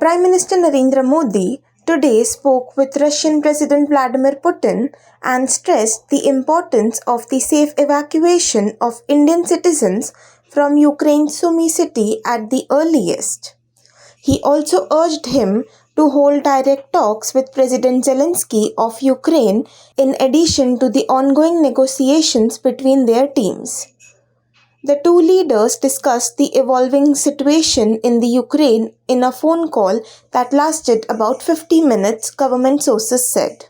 Prime Minister Narendra Modi today spoke with Russian President Vladimir Putin and stressed the importance of the safe evacuation of Indian citizens from Ukraine's Sumy city at the earliest. He also urged him to hold direct talks with President Zelensky of Ukraine in addition to the ongoing negotiations between their teams. The two leaders discussed the evolving situation in the Ukraine in a phone call that lasted about 50 minutes, government sources said.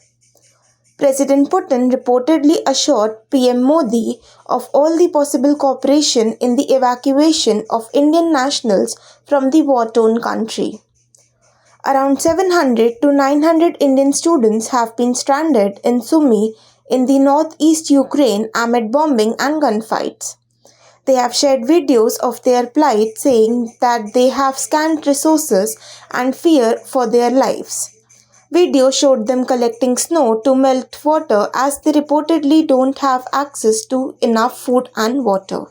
President Putin reportedly assured PM Modi of all the possible cooperation in the evacuation of Indian nationals from the war-torn country. Around 700 to 900 Indian students have been stranded in Sumy in the northeast Ukraine amid bombing and gunfights. They have shared videos of their plight, saying that they have scant resources and fear for their lives. Video showed them collecting snow to melt water as they reportedly don't have access to enough food and water.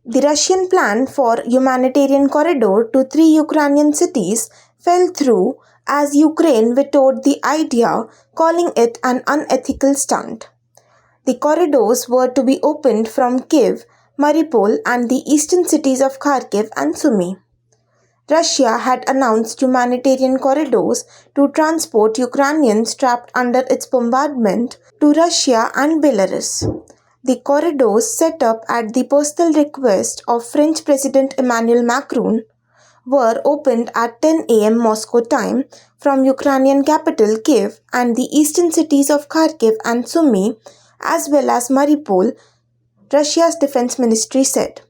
The Russian plan for humanitarian corridor to 3 Ukrainian cities fell through as Ukraine vetoed the idea, calling it an unethical stunt. The corridors were to be opened from Kyiv, Mariupol and the eastern cities of Kharkiv and Sumy. Russia had announced humanitarian corridors to transport Ukrainians trapped under its bombardment to Russia and Belarus. The corridors, set up at the personal request of French President Emmanuel Macron, were opened at 10 a.m. Moscow time from Ukrainian capital Kyiv and the eastern cities of Kharkiv and Sumy, as well as Mariupol, Russia's defense ministry said.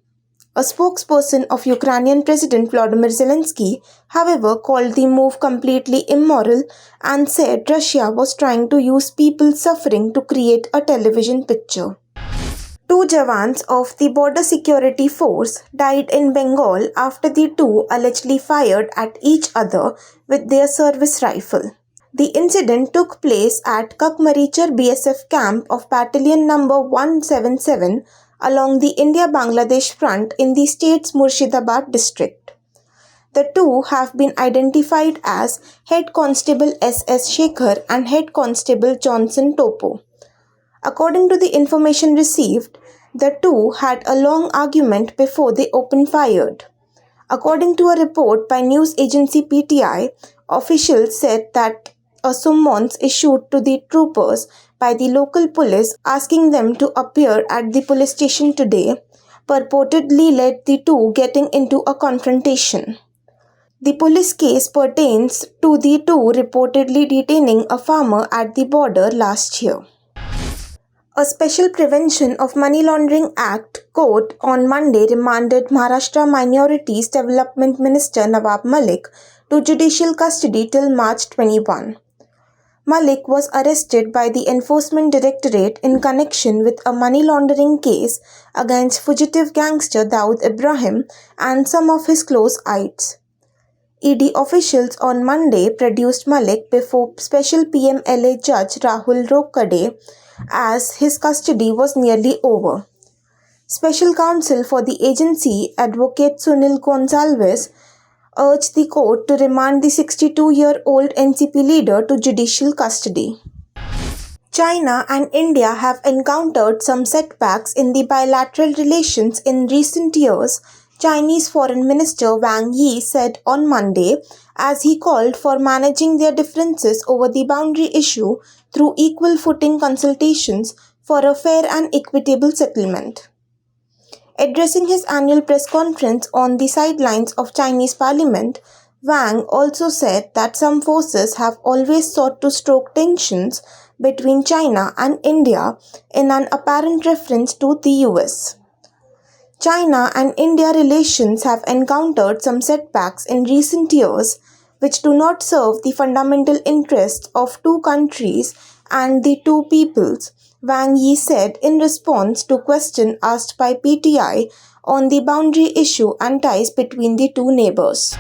A spokesperson of Ukrainian President Volodymyr Zelensky, however, called the move completely immoral and said Russia was trying to use people's suffering to create a television picture. 2 jawans of the Border Security Force died in Bengal after the two allegedly fired at each other with their service rifle. The incident took place at Kakmarichar BSF camp of Battalion number 177 along the India-Bangladesh front in the state's Murshidabad district. The two have been identified as Head Constable S.S. Shekhar and Head Constable Johnson Topo. According to the information received, the two had a long argument before they opened fire. According to a report by news agency PTI, officials said that a summons issued to the troopers by the local police asking them to appear at the police station today purportedly led the two getting into a confrontation. The police case pertains to the two reportedly detaining a farmer at the border last year. A Special Prevention of Money Laundering Act court on Monday remanded Maharashtra Minorities Development Minister Nawab Malik to judicial custody till March 21. Malik was arrested by the Enforcement Directorate in connection with a money laundering case against fugitive gangster Dawood Ibrahim and some of his close aides. ED officials on Monday produced Malik before Special PMLA Judge Rahul Rokkade as his custody was nearly over. Special Counsel for the agency, Advocate Sunil Gonsalves, urged the court to remand the 62-year-old NCP leader to judicial custody. China and India have encountered some setbacks in the bilateral relations in recent years, Chinese Foreign Minister Wang said on Monday, as he called for managing their differences over the boundary issue through equal footing consultations for a fair and equitable settlement. Addressing his annual press conference on the sidelines of Chinese Parliament, Wang also said that some forces have always sought to stoke tensions between China and India in an apparent reference to the US. China and India relations have encountered some setbacks in recent years which do not serve the fundamental interests of two countries and the two peoples, Wang said in response to question asked by PTI on the boundary issue and ties between the two neighbors.